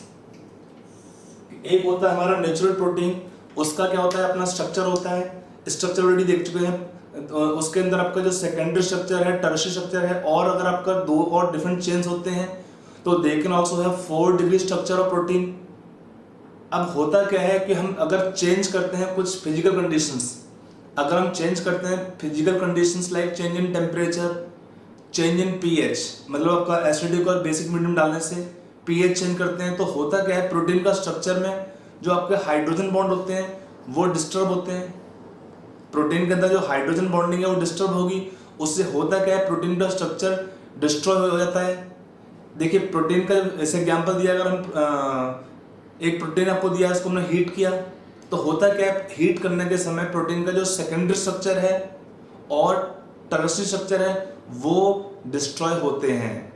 एक होता है हमारा नेचुरल प्रोटीन, उसका क्या होता है अपना स्ट्रक्चर होता है, स्ट्रक्चर ऑलरेडी देख चुके हैं। तो उसके अंदर आपका जो सेकेंडरी स्ट्रक्चर है, टर्शियरी स्ट्रक्चर है, और अगर आपका 2 और डिफरेंट चेन्स होते हैं, तो they can also have 4 degree structure of protein. अब होता क्या है कि हम अगर चेंज करते हैं कुछ फिजिकल कंडीशंस, अगर हम चेंज करते हैं physical conditions like change in temperature, change in pH, मतलब आपका एसिडिक और बेसिक मीडियम डालने से पीएच चेंज करते हैं, तो होता क्या है प्रोटीन का स्ट्रक्चर में जो आपके हाइड्रोजन बॉन्ड होते हैं वो डिस्टर्ब होते हैं। प्रोटीन के अंदर जो हाइड्रोजन बॉन्डिंग है वो डिस्टर्ब होगी, उससे होता क्या है प्रोटीन का स्ट्रक्चर डिस्ट्रॉय हो जाता है। देखिए, प्रोटीन का ऐसे एग्जांपल दिया, अगर हम एक प्रोटीन आपको दिया, इसको हमने हीट किया, तो होता क्या है हीट करने के समय प्रोटीन का जो सेकेंडरी स्ट्रक्चर है और टर्शियरी स्ट्रक्चर है वो डिस्ट्रॉय होते हैं,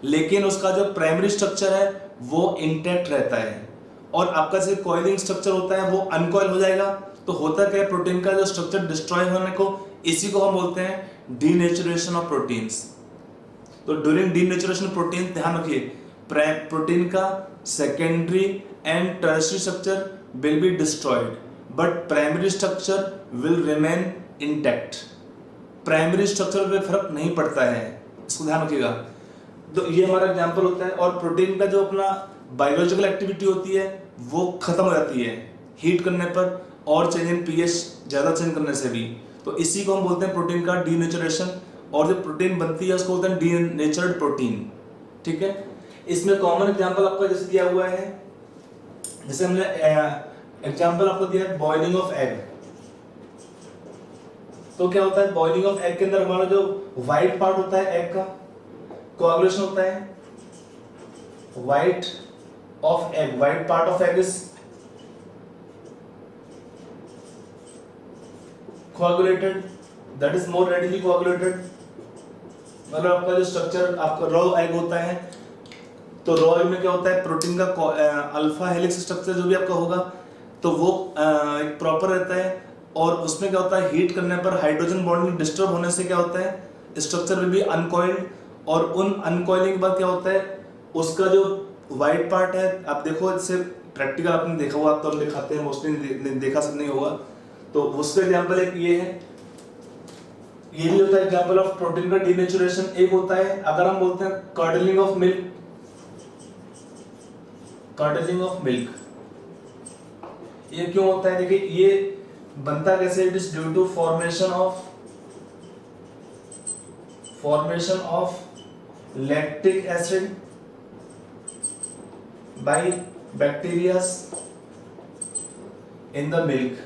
लेकिन उसका जो प्राइमरी स्ट्रक्चर है वो इंटैक्ट रहता है, और आपका जो कॉइलिंग स्ट्रक्चर होता है वो अनकॉइल हो जाएगा। तो होता क्या है प्रोटीन का जो स्ट्रक्चर डिस्ट्रॉय होने को, इसी को हम बोलते हैं डीनेचुरेशन ऑफ प्रोटीन्स। तो ड्यूरिंग डीनेचुरेशन प्रोटीन, ध्यान रखिए, प्रोटीन का secondary and tertiary structure will be destroyed but primary structure will remain intact. Primary structure पे फर्क नहीं पड़ता है, इसको ध्यान रखिएगा। तो ये हमारा एग्जांपल होता है, और प्रोटीन का जो अपना बायोलॉजिकल एक्टिविटी होती है वो खत्म हो जाती है हीट करने पर, और चेंज इन पीएच ज़्यादा चेंज करने से भी। तो इसी को हम बोलते हैं प्रोटीन का डीनेचुरेशन, और जो प्रोटीन बनती है उसको बोलते हैं डीनेचर्ड प्रोटीन। ठीक है, इसमें कॉमन एग्जांपल आपका जैसे दिया हुआ है, जैसे हमने एग्जांपल आपको दिया है बॉइलिंग ऑफ एग। तो क्या होता है बॉइलिंग ऑफ एग के अंदर हमारा जो व्हाइट पार्ट होता है एग का, कोआगुलेशन होता है, white of egg, white part of egg is coagulated, that is more readily coagulated. मतलब आपका जो स्ट्रक्चर आपका रॉ एग होता है, तो रॉ एग में क्या होता है प्रोटीन का अल्फा हेलिक्स स्ट्रक्चर जो भी आपका होगा तो वो एक प्रॉपर रहता है, और उसमें क्या होता है हीट करने पर हाइड्रोजन बॉन्डिंग डिस्टर्ब होने से क्या होता है स्ट्रक्चर विल बी अनकॉइल्ड, और उन अनकॉइलिंग के बाद क्या होता है उसका जो व्हाइट पार्ट है, आप देखो इससे प्रैक्टिकल आपने देखा हुआ, तो हम दिखाते हैं मोस्टली देखा सब नहीं होगा, तो उसका एग्जांपल एक ये है, ये भी होता है एग्जांपल ऑफ प्रोटीन का डीनेचुरेशन। एक होता है अगर हम बोलते हैं curdling of milk, curdling of milk, ये क्यों होता है देखिए ये बनता कैसे, it is due to formation of lactic acid by bacteria in the milk.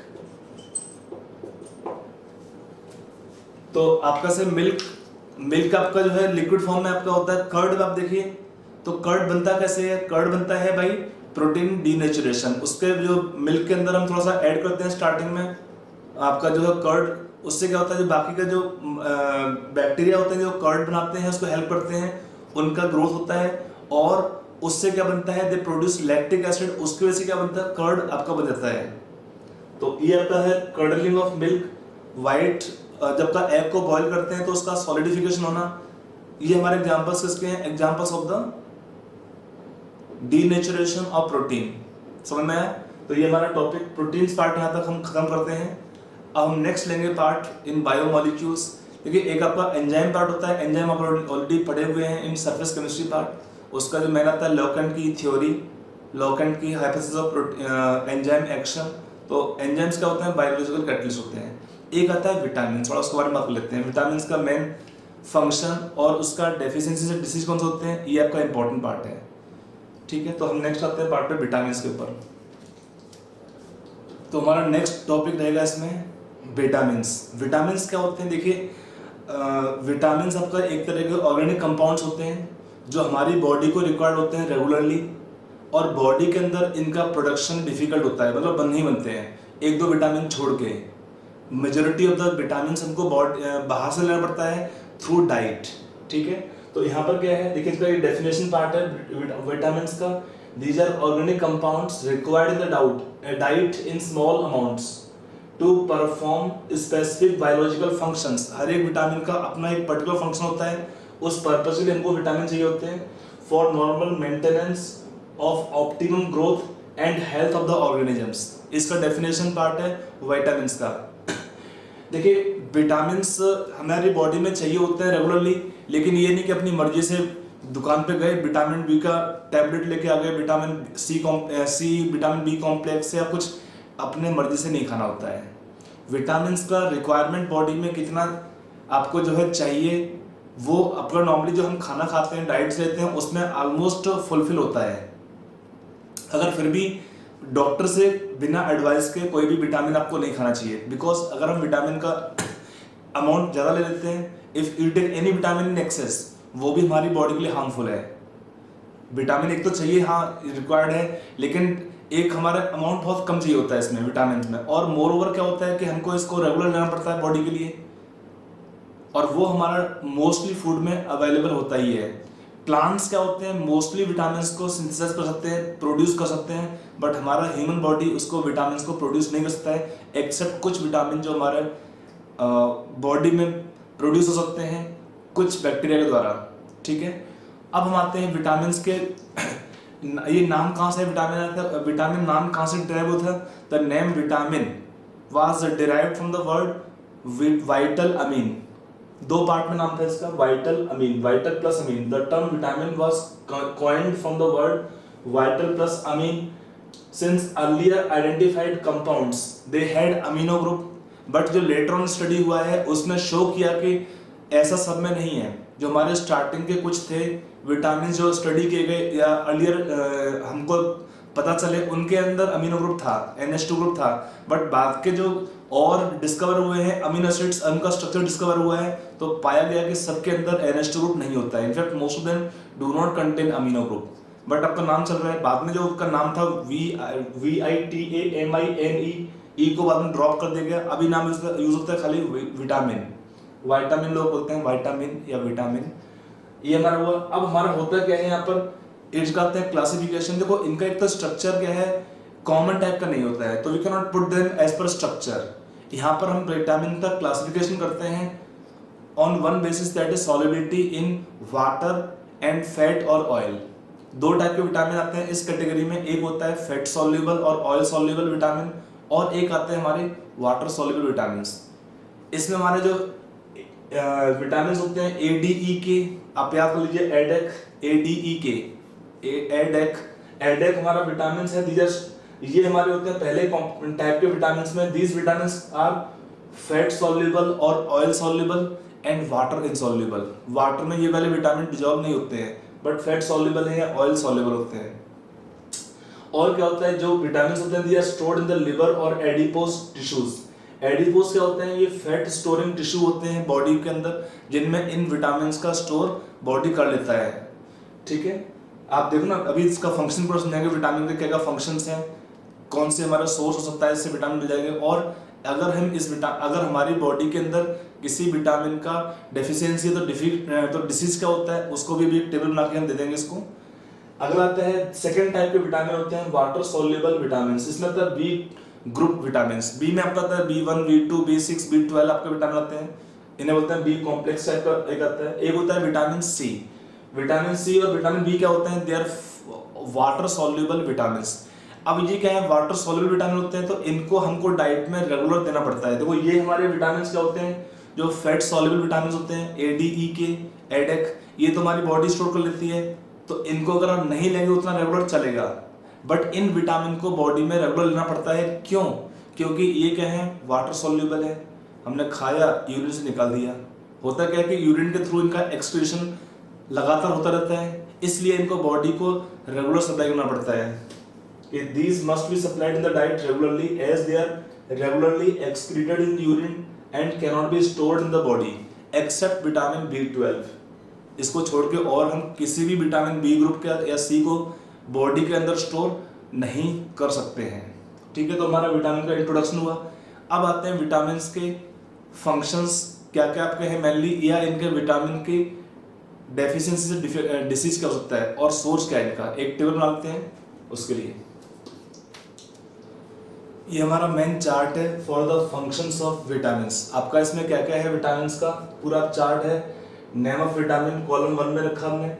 तो आपका से मिल्क आपका जो है लिक्विड फॉर्म में आपका होता है कर्ड, आप देखिए तो कर्ड बनता कैसे है, कर्ड बनता है भाई प्रोटीन डीनेचुरेशन, उसके जो मिल्क के अंदर हम थोड़ा सा ऐड करते हैं स्टार्टिंग में आपका जो है कर्ड, उससे क्या होता है जो बाकी का जो बैक्टीरिया होते हैं जो कर्ड बनाते हैं उसको हेल्प करते हैं, उनका ग्रोथ होता है, और उससे क्या बनता है दे प्रोड्यूस लैक्टिक एसिड, उसकी वजह से क्या बनता है कर्ड आपका बन जाता है। तो ये आपका है कर्डलिंग ऑफ मिल्क, वाइट जब का एग को बॉईल करते हैं तो उसका सॉलिडिफिकेशन होना, ये हमारे एग्जांपल्स किसके हैं, examples of the denaturation of protein. समझ में आया? तो ये हमारा टॉपिक प्रोटीन्स पार्ट यहाँ तक हम खत्म करते हैं। अब हम नेक्स्ट लेंगे पार्ट इन बायोमोलिक्यूल्स। देखिए एक आपका एंजाइम पार्ट होता है, एंजाइम आप ऑलरेडी पढ़े हुए हैं इन सरफेस केमिस्ट्री पार्ट, उसका जो मेन आता है लॉकेंट की थ्योरी, लॉकेंट की हाइपोथेसिस ऑफ एंजाइम एक्शन। तो एंजाइम्स क्या होते हैं बायोलॉजिकल कैटलिस्ट होते हैं। एक आता है विटामिन, थोड़ा उसके बारे में बात कर लेते हैं। विटामिन का मेन फंक्शन और उसका डेफिशिएंसी से डिसीज कौन से होते हैं, ये आपका इंपॉर्टेंट पार्ट है। ठीक है, तो हम नेक्स्ट आते हैं पार्ट पे विटामिन के ऊपर। तो हमारा नेक्स्ट टॉपिक रहेगा इसमें विटामिन। विटामिन क्या होते हैं, देखिए विटामिन आपका एक तरह के ऑर्गेनिक कंपाउंड्स होते हैं जो हमारी बॉडी को रिक्वायर्ड होते हैं रेगुलरली, और बॉडी के अंदर इनका प्रोडक्शन डिफिकल्ट होता है, मतलब बन नहीं बनते हैं, एक दो विटामिन छोड़ के। मेजोरिटी ऑफ द विटामिन हमको बाहर से लेना पड़ता है थ्रू डाइट। ठीक है, तो यहाँ पर क्या है देखिए इसका ये डेफिनेशन पार्ट है विटामिन का। These are organic compounds required in the diet in small amounts to perform specific biological functions. हर एक विटामिन का अपना एक पर्टिकुलर फंक्शन होता है, उस पर्पस के लिए हमको विटामिन चाहिए होते हैं for normal maintenance of optimum growth and health of the organisms. इसका डेफिनेशन पार्ट है विटामिन का। देखिए विटामिन्स हमारी बॉडी में चाहिए होते हैं रेगुलरली, लेकिन ये नहीं कि अपनी मर्जी से दुकान पे गए विटामिन बी का टैबलेट लेके आ गए, vitamin C vitamin B complex या कुछ अपने मर्जी से नहीं खाना होता है। विटामिन का रिक्वायरमेंट बॉडी में कितना आपको जो है चाहिए, वो अपना नॉर्मली जो हम खाना खाते हैं डाइट्स लेते हैं उसमें ऑलमोस्ट फुलफिल होता है। अगर फिर भी डॉक्टर से बिना एडवाइस के कोई भी विटामिन आपको नहीं खाना चाहिए, बिकॉज अगर हम विटामिन का अमाउंट ज़्यादा ले लेते हैं, if you take any vitamin in excess, वो भी हमारी बॉडी के लिए हार्मफुल है। विटामिन एक तो चाहिए, हाँ रिक्वायर्ड है, लेकिन एक हमारा अमाउंट बहुत कम चाहिए होता है इसमें विटामिन में, और मोर ओवर क्या होता है कि हमको इसको रेगुलर लेना पड़ता है बॉडी के लिए, और वो हमारा मोस्टली फूड में अवेलेबल होता ही है। प्लांट्स क्या होते हैं मोस्टली विटामिन को सिंथेसाइज कर सकते हैं, प्रोड्यूस कर सकते हैं, बट हमारा ह्यूमन बॉडी उसको विटामिन को प्रोड्यूस नहीं कर सकता है, एक्सेप्ट कुछ विटामिन जो हमारे बॉडी में प्रोड्यूस हो सकते हैं कुछ बैक्टीरिया के द्वारा। ठीक है, अब हम आते हैं विटामिन के ये नाम कहाँ से विटामिन आता है, विटामिन नाम कहाँ से डिराइव होता है। The name vitamin was derived from the word vital amine. दो पार्ट में नाम था इसका, vital amine, vital plus amine. The term vitamin was coined from the word vital plus amine since earlier identified compounds they had amino group, but जो later on study हुआ है उसने show किया कि ऐसा सब में नहीं है। जो हमारे स्टार्टिंग के कुछ थे विटामिन जो स्टडी किए गए या अर्लियर हमको पता चले, उनके अंदर अमीनो ग्रुप था, NH2 ग्रुप था, बट बाद के जो और डिस्कवर हुए हैं अमीनो एसिड्स, उनका स्ट्रक्चर डिस्कवर हुआ है तो पाया गया कि सबके अंदर NH2 ग्रुप नहीं होता है। In fact most of them do not contain amino group. But आपका नाम चल रहा है, बाद में जो उसका नाम था VITAMINE, ई को बाद में ड्रॉप कर दिया गया, अभी नाम यूज होता है खाली विटामिन, वाइटामिन लोग बोलते हैं, वाइटामिन या विटामिन। ये हमारा हुआ। अब हमारा होता क्या है यहाँ पर, इसका आते हैं क्लासिफिकेशन। देखो इनका एक तो स्ट्रक्चर क्या है, कॉमन टाइप का नहीं होता है, तो we can not put them as per structure. यहाँ पर हम विटामिन का क्लासिफिकेशन करते हैं on one basis, that is solubility in water and fat और ऑयल। दो टाइप के विटामिन आते हैं इस कैटेगरी में, एक होता है फैट सॉल्युबल और ऑयल सॉल्युबल विटामिन, और एक आते हैं हमारे वाटर सॉल्युबल विटामिन। इसमें हमारे जो विटामिन होते हैं ADE के, आप याद कर लीजिए एडेक, ADE के, एडेक हमारा विटामिन है। ये हमारे होते हैं पहले टाइप के विटामिन में। These vitamin are fat soluble और oil soluble and water insoluble. Water में ये वाले विटामिन डिजॉल्व नहीं होते हैं, बट फैट सॉल्युबल है या ऑयल सॉल्युबल होते हैं। और क्या होता है, जो विटामिन होते हैं they are stored in the liver और एडिपोज टिश्यूज। एडिपोज क्या होते हैं, ये फैट स्टोरिंग टिश्यू होते हैं बॉडी के अंदर, जिनमें इन विटामिन का स्टोर बॉडी कर लेता है। ठीक है, आप देखो ना, अभी इसका फंक्शन पूरा समझाएंगे, विटामिन के क्या क्या फंक्शंस हैं, कौन से हमारा सोर्स हो सकता है इससे विटामिन मिल जाएंगे। और अगर हम अगर हमारी बॉडी के अंदर किसी विटामिन का डेफिशिएंसी है तो डिसीज क्या होता है, उसको भी एक टेबल बना के हम दे देंगे इसको। अगला आता है सेकंड टाइप के विटामिन होते हैं वाटर सॉल्युबल विटामिन। इसमें आता है बी ग्रुप विटामिन। बी में आपका आता है B1, B2, B6, B12 आपके विटामिन आते हैं, इन्हें बोलते हैं बी कॉम्प्लेक्स टाइप का एक आता है। एक होता है विटामिन सी। विटामिन सी और विटामिन बी क्या होते हैं, they are water soluble vitamin. अब ये क्या है, वाटर सॉल्युबल विटामिन होते हैं, तो इनको हमको डाइट में रेगुलर देना पड़ता है। देखो ये हमारे विटामिन क्या होते हैं, जो फैट सॉल्युबल विटामिन होते हैं ADE के, एडेक, ये तो हमारी बॉडी स्टोर कर लेती है, तो इनको अगर हम नहीं लेंगे उतना रेगुलर चलेगा। बट इन विटामिन को बॉडी में रेगुलर लेना पड़ता है, क्यों? क्योंकि ये क्या है, वाटर सॉल्युबल है, हमने खाया यूरिन से निकाल दिया। होता क्या है कि यूरिन के थ्रू इनका एक्सक्रीशन लगातार होता रहता है, इसलिए इनको बॉडी को रेगुलर सप्लाई करना पड़ता है। These must be supplied in the diet regularly as they are regularly excreted in urine and cannot be stored in the body except vitamin B12। इसको छोड़ के और हम किसी भी विटामिन B ग्रुप का या C को बॉडी के अंदर स्टोर नहीं कर सकते हैं। ठीक है, तो हमारा विटामिन का इंट्रोडक्शन हुआ। अब आते हैं विटामिन के फंक्शंस क्या क्या आपके हैं मेनली, या इनके विटामिन की डेफिशिएंसी से डिसीज क्या हो सकता है और सोर्स क्या है इनका, एक टेबल बनाते हैं उसके लिए। ये हमारा मेन चार्ट है for the functions of vitamins. आपका इसमें क्या क्या है विटामिन्स का पूरा चार्ट है। नेम ऑफ विटामिन कॉलम 1 में रखा हमने,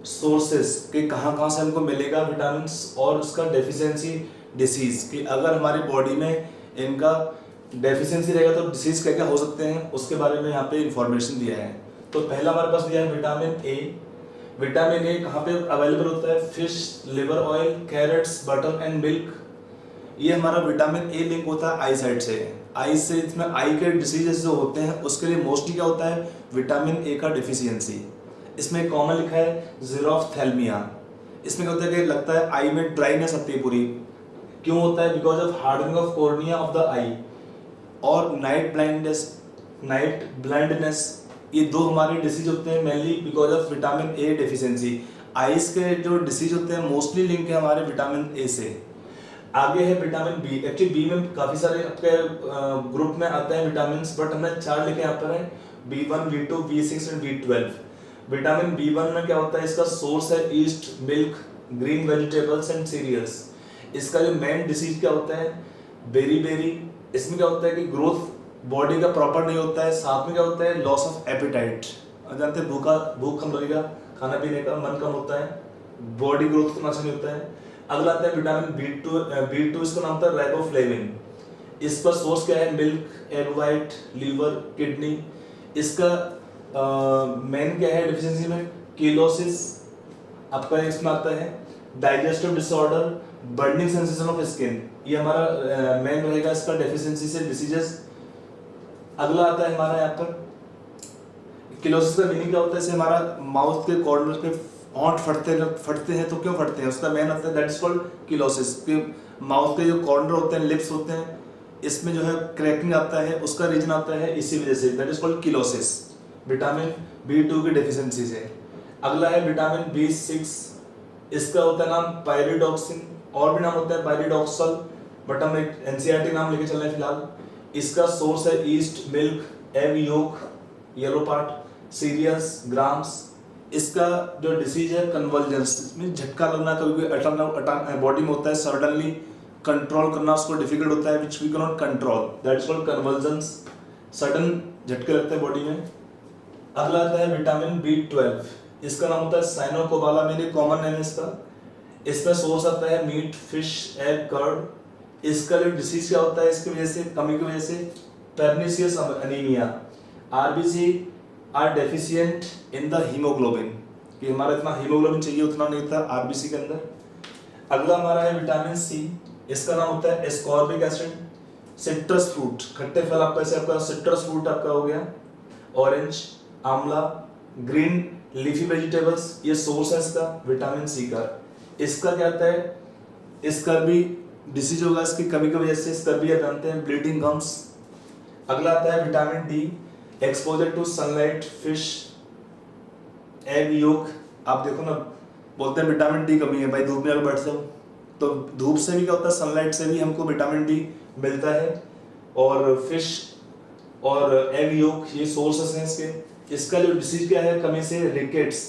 सोर्सेस कि कहाँ से हमको मिलेगा विटामिन्स, और उसका डेफिशिएंसी डिसीज कि अगर हमारी बॉडी में इनका डेफिशिएंसी रहेगा तो डिसीज क्या क्या हो सकते हैं, उसके बारे में यहाँ पे इंफॉर्मेशन दिया है। तो पहला हमारे पास दिया है विटामिन ए। विटामिन ए कहाँ पे अवेलेबल होता है, fish, liver oil, carrots, butter and milk. ये हमारा विटामिन ए लिंक होता है आई साइड से। आई से इसमें आई के डिसीजेस जो होते हैं उसके लिए मोस्टली क्या होता है, विटामिन ए का डेफिशिएंसी। इसमें कॉमन लिखा है ज़ीरोफ्थैल्मिया। इसमें क्या होता है कि लगता है आई में ड्राइनेस आती है पूरी, क्यों होता है, because of hardening of cornea of the eye. और नाइट ब्लाइंडनेस, ये दो हमारे डिसीज होते हैं mainly because of vitamin A deficiency. Eyes के जो डिसीज होते हैं मोस्टली लिंक है हमारे विटामिन ए से। आगे है विटामिन बी। एक्चुअली बी में काफी सारे आपके ग्रुप में आते हैं विटामिन, बट हमने 4 लिखे यहाँ पर है, B1, B2, B6 and B12। Vitamin B1 में क्या होता है, इसका सोर्स है yeast, milk, green vegetables and cereals. इसका जो मेन डिसीज क्या होता है, बेरी। इसमें क्या होता है कि ग्रोथ बॉडी का प्रॉपर नहीं होता है, साथ में क्या होता है, लॉस ऑफ एपिटाइट। जानते हैं भूख कम लगेगा, खाना पीने का मन कम होता है, बॉडी ग्रोथ को अच्छा नहीं होता है। अगला आता है विटामिन B2, इसका नाम होता है राइबोफ्लेविन। इसका सोर्स क्या है, milk, egg white, liver, kidney. इसका मेन क्या है डिफिशिएंसी में, कीलोसिस। आपका इसमें आता है digestive disorder, burning sensation of skin. ये हमारा मेन रहेगा इसका डेफिशिएंसी से डिसीजेस। अगला आता है हमारा यहाँ पर किलोसिस का मीनिंग क्या होता है, जैसे हमारा माउथ के कॉर्नर पे होंठ फटते हैं तो क्यों फटते हैं, उसका मेन होता है दैट इज कॉल्ड किलोसिस। कि माउथ के जो कॉर्नर होते हैं, लिप्स होते हैं, इसमें जो है क्रैकिंग आता है, उसका रीजन आता है इसी वजह से, that is called cheilosis, vitamin B2 की डेफिशिएंसी से। अगला है विटामिन B6, इसका होता है नाम पायरिडॉक्सिन, और भी नाम होता है पायरिडॉक्सल, बट हम एक एनसीईआरटी नाम लेके चल रहे हैं फिलहाल। इसका सोर्स है yeast, milk, egg yolk, yellow part, cereals, grams. इसका जो डिसीज है कन्वर्जेंस, इसमें झटका लगना, कभी कोई अचानक बॉडी में होता है, सडनली कंट्रोल करना उसको डिफिकल्ट होता है, which we can not control, that is called convergence, sudden झटके लगते हैं बॉडी में। अगला आता है विटामिन B12, इसका नाम होता है साइनोकोबालामिन, कॉमन नेम इसका। इसमें सोर्स आता है मीट, फिश, एग, कर्ड। इसका जो डिसीज क्या होता है, इसकी वजह से, कमी की वजह से, pernicious anaemia. RBC are deficient in the haemoglobin, कि हमारा इतना हीमोग्लोबिन चाहिए उतना नहीं था आरबीसी के अंदर। अगला हमारा है विटामिन C, इसका नाम होता है एस्कॉर्बिक एसिड। सिट्रस फ्रूट, खट्टे फल, आपका जैसे आपका सिट्रस फ्रूट आपका हो गया, ऑरेंज, आंवला, ग्रीन लीफी वेजिटेबल्स, ये सोर्स है इसका विटामिन C का। इसका क्या होता है, इसका भी डिसीज होगा इसकी कमी की वजह से, इसका भी जानते हैं ब्लीडिंग गम्स। अगला आता है vitamin D, exposure to sunlight, fish, egg yolk. आप देखो ना, बोलते हैं विटामिन D कमी है, भाई धूप में अगर बैठ जाओ तो धूप से भी क्या होता है, सनलाइट से भी हमको विटामिन D मिलता है। और फिश और एग योक ये सोर्सेस हैं इसके। इसका जो डिसीज क्या है कमी से, रिकेट्स,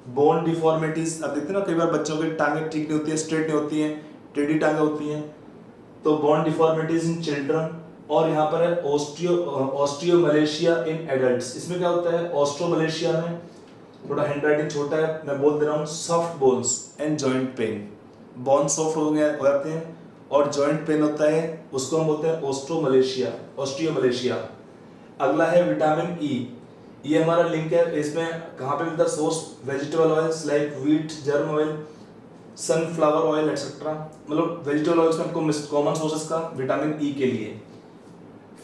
बोन डिफॉर्मिटीज। आप देखते हैं ना, कई बार बच्चों की टांगें ठीक नहीं होती है, स्ट्रेट नहीं होती हैं, टेढ़ी टांगें होती हैं, तो बोन डिफॉर्मिटीज इन चिल्ड्रन। और यहाँ पर है ऑस्टियोमलेशिया इन एडल्ट्स। इसमें क्या होता है, ऑस्ट्रोमलेशिया में, थोड़ा हैंडराइटिंग छोटा है मैं बोल दे रहा हूँ, soft bones and joint pain, bone soft हो जाते हैं और जॉइंट पेन होता है, उसको हम बोलते हैं ऑस्टियोमलेशिया। अगला है विटामिन E, ये हमारा लिंक है, इसमें कहाँ पे मिलता है source, vegetable oils like wheat, germ oil, sunflower oil etcetera. मतलब वेजिटेबल ऑयल्स में हमको कॉमन सोर्सेस का विटामिन E के लिए।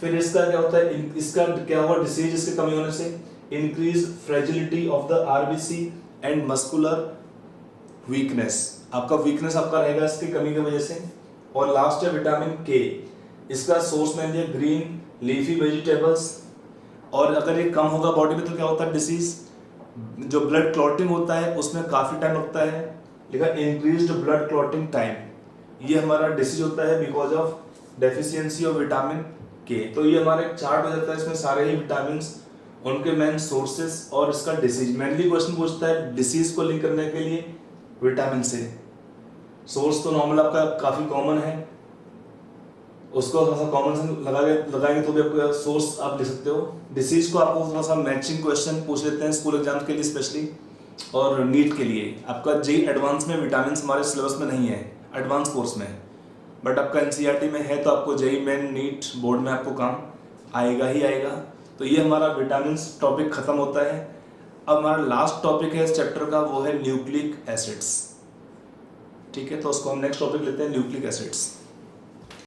फिर इसका क्या होता है, इसका क्या हुआ डिसीज इसकी कमी होने से, increase fragility of the RBC and muscular weakness, आपका वीकनेस आपका रहेगा इसकी कमी की वजह से। और लास्ट है विटामिन K, इसका सोर्स में है ग्रीन लीफी वेजिटेबल्स। और अगर ये कम होगा बॉडी में तो क्या होता है डिसीज, जो ब्लड क्लॉटिंग होता है उसमें काफी टाइम लगता है, लिखा इंक्रीज्ड ब्लड क्लॉटिंग टाइम, ये हमारा डिसीज होता है because of deficiency of vitamin K। तो ये हमारा एक चार्ट हो जाता है, इसमें सारे ही विटामिन, उनके मेन सोर्सेस और इसका डिसीज। मेनली क्वेश्चन पूछता है डिसीज को लिंक करने के लिए विटामिन से। सोर्स तो नॉर्मल आपका काफी कॉमन है, उसको थोड़ा सा कॉमन सेंस लगाएंगे तो भी आपको सोर्स आप ले सकते हो। डिसीज को आपको थोड़ा सा मैचिंग क्वेश्चन पूछ लेते हैं स्कूल एग्जाम्स के लिए स्पेशली, और नीट के लिए। आपका जेई एडवांस में विटामिन हमारे सिलेबस में नहीं है, एडवांस कोर्स में, बट आपका एनसीईआरटी में है, तो आपको जेई मेन नीट बोर्ड में आपको काम आएगा ही आएगा। तो ये हमारा विटामिन टॉपिक खत्म होता है। अब हमारा लास्ट टॉपिक है इस चैप्टर का, वो है न्यूक्लिक एसिड्स। ठीक है, तो उसको हम नेक्स्ट टॉपिक लेते हैं, न्यूक्लिक एसिड्स।